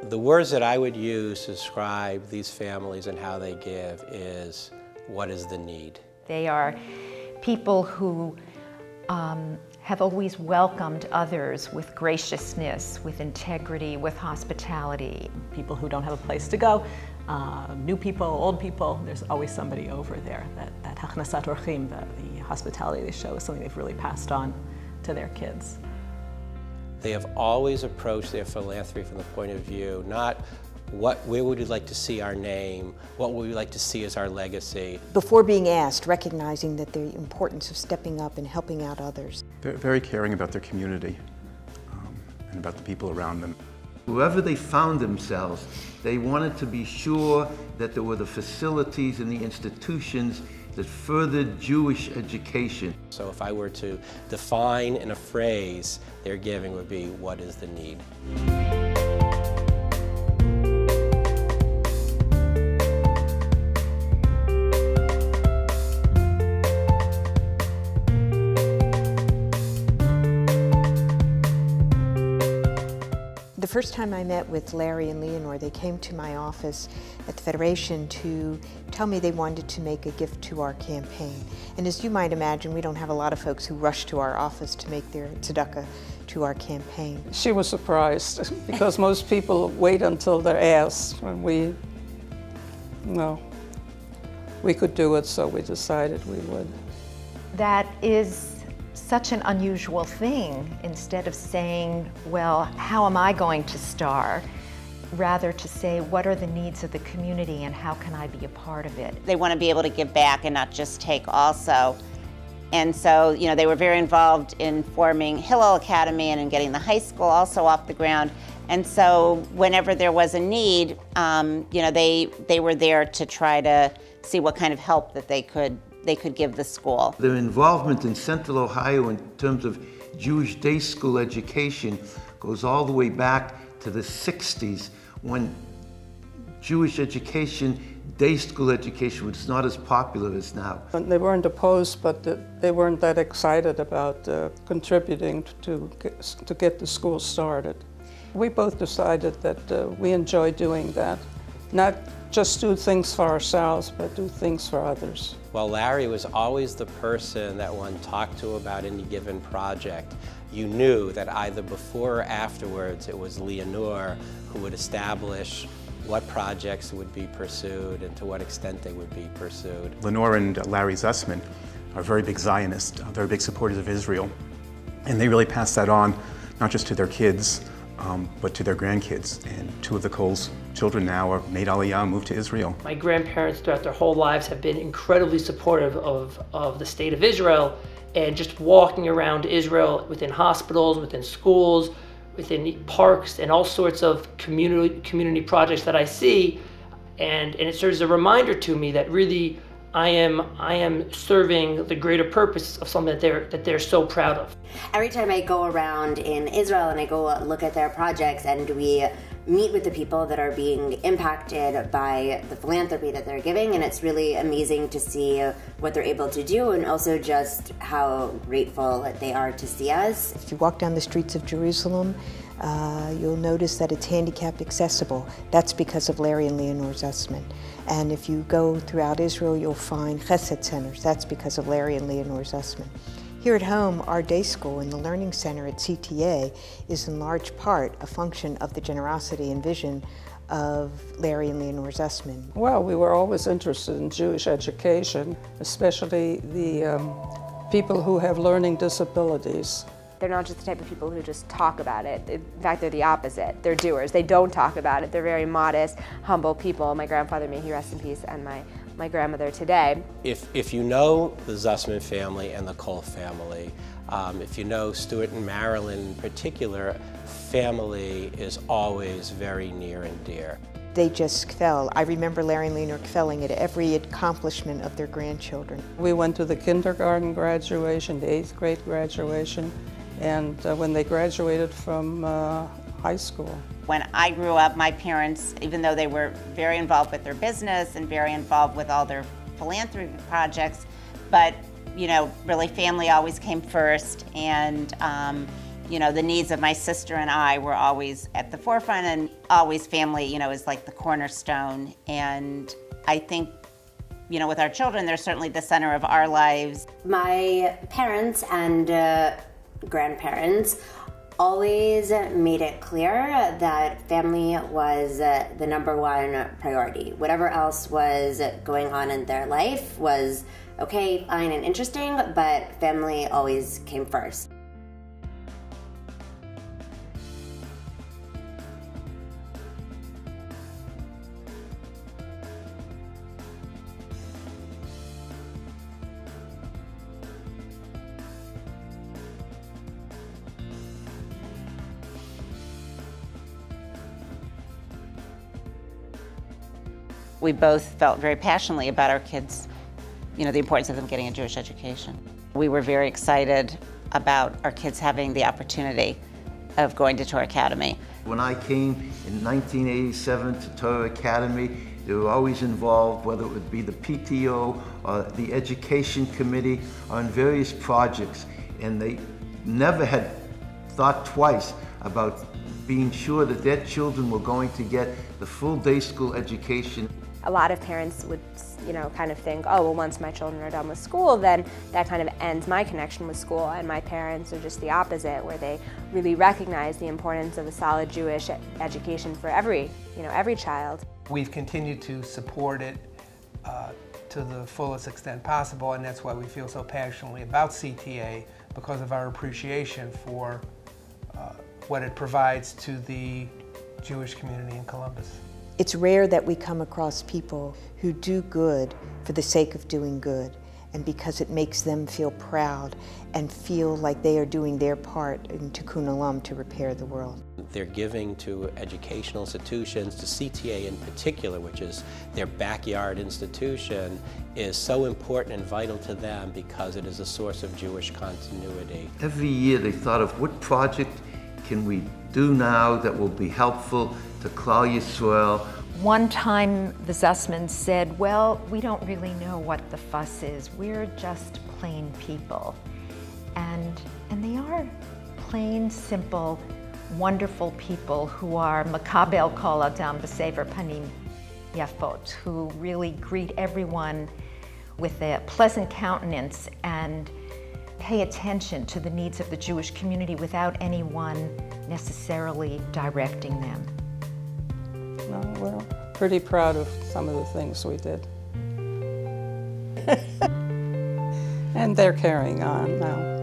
The words that I would use to describe these families and how they give is, what is the need? They are people who have always welcomed others with graciousness, with integrity, with hospitality. People who don't have a place to go, new people, old people, there's always somebody over there. That hachnasat orchim, the hospitality they show, is something they've really passed on to their kids. They have always approached their philanthropy from the point of view, not where would we like to see our name, what would we like to see as our legacy. Before being asked, recognizing that the importance of stepping up and helping out others. They're very caring about their community and about the people around them. Wherever they found themselves, they wanted to be sure that there were the facilities and the institutions that furthered Jewish education. So if I were to define in a phrase, their giving would be, what is the need? The first time I met with Larry and Leonore, they came to my office at the Federation to tell me they wanted to make a gift to our campaign. And as you might imagine, we don't have a lot of folks who rush to our office to make their tzedakah to our campaign. She was surprised because most people wait until they're asked, and we could do it, so we decided we would. That is such an unusual thing. Instead of saying, well, how am I going to star? Rather to say, what are the needs of the community and how can I be a part of it? They want to be able to give back and not just take also. And so, you know, they were very involved in forming Hillel Academy and in getting the high school also off the ground. And so whenever there was a need, you know, they were there to try to see what kind of help that they could give the school. Their involvement in Central Ohio in terms of Jewish day school education goes all the way back to the 60s, when Jewish education, day school education, was not as popular as now. They weren't opposed, but they weren't that excited about contributing to get the school started. We both decided that we enjoy doing that. Not just do things for ourselves, but do things for others. Well, Larry was always the person that one talked to about any given project. You knew that either before or afterwards it was Leonore who would establish what projects would be pursued and to what extent they would be pursued. Leonore and Larry Zusman are very big Zionists, very big supporters of Israel, and they really pass that on not just to their kids, but to their grandkids. And two of the Cole's children now are made Aliyah, moved to Israel. My grandparents throughout their whole lives have been incredibly supportive of the state of Israel, and just walking around Israel within hospitals, within schools, within parks, and all sorts of community projects that I see, and it serves as a reminder to me that really I am serving the greater purpose of something that they're so proud of. Every time I go around in Israel and I go look at their projects and we meet with the people that are being impacted by the philanthropy that they're giving, and it's really amazing to see what they're able to do and also just how grateful they are to see us. If you walk down the streets of Jerusalem, you'll notice that it's handicap accessible. That's because of Larry and Leonore Zusman. And if you go throughout Israel, you'll find chesed centers. That's because of Larry and Leonore Zusman. Here at home, our day school and the Learning Center at CTA is in large part a function of the generosity and vision of Larry and Leonore Zusman. Well, we were always interested in Jewish education, especially the people who have learning disabilities. They're not just the type of people who just talk about it. In fact, they're the opposite. They're doers. They don't talk about it. They're very modest, humble people. My grandfather, may he rest in peace, and my grandmother today. If you know the Zusman family and the Cole family, if you know Stuart and Marilyn in particular, family is always very near and dear. They just kvel. I remember Larry and Leonore kveling at every accomplishment of their grandchildren. We went to the kindergarten graduation, the 8th grade graduation, and when they graduated from high school. When I grew up, my parents, even though they were very involved with their business and very involved with all their philanthropy projects, but you know, really family always came first, and You know, the needs of my sister and I were always at the forefront, and always family, you know, is like the cornerstone. And I think, you know, with our children, they're certainly the center of our lives. My parents and grandparents always made it clear that family was the #1 priority. Whatever else was going on in their life was okay, fine, and interesting, but family always came first. We both felt very passionately about our kids, you know, the importance of them getting a Jewish education. We were very excited about our kids having the opportunity of going to Torah Academy. When I came in 1987 to Torah Academy, they were always involved, whether it would be the PTO or the education committee, on various projects, and they never had thought twice about being sure that their children were going to get the full day school education. A lot of parents would, you know, kind of think, oh, well, once my children are done with school, then that kind of ends my connection with school. And my parents are just the opposite, where they really recognize the importance of a solid Jewish education for every child. We've continued to support it to the fullest extent possible, and that's why we feel so passionately about CTA, because of our appreciation for what it provides to the Jewish community in Columbus. It's rare that we come across people who do good for the sake of doing good, and because it makes them feel proud and feel like they are doing their part in Tikkun Olam, to repair the world. They're giving to educational institutions, to CTA in particular, which is their backyard institution, is so important and vital to them because it is a source of Jewish continuity. Every year they thought of what project can we do now that will be helpful to Klal Yisrael. One time the Zusmans said, well, we don't really know what the fuss is. We're just plain people. And they are plain, simple, wonderful people who are makabel kol adam b'sever panim yafot, who really greet everyone with a pleasant countenance and pay attention to the needs of the Jewish community without anyone necessarily directing them. No, we're pretty proud of some of the things we did. And they're carrying on now.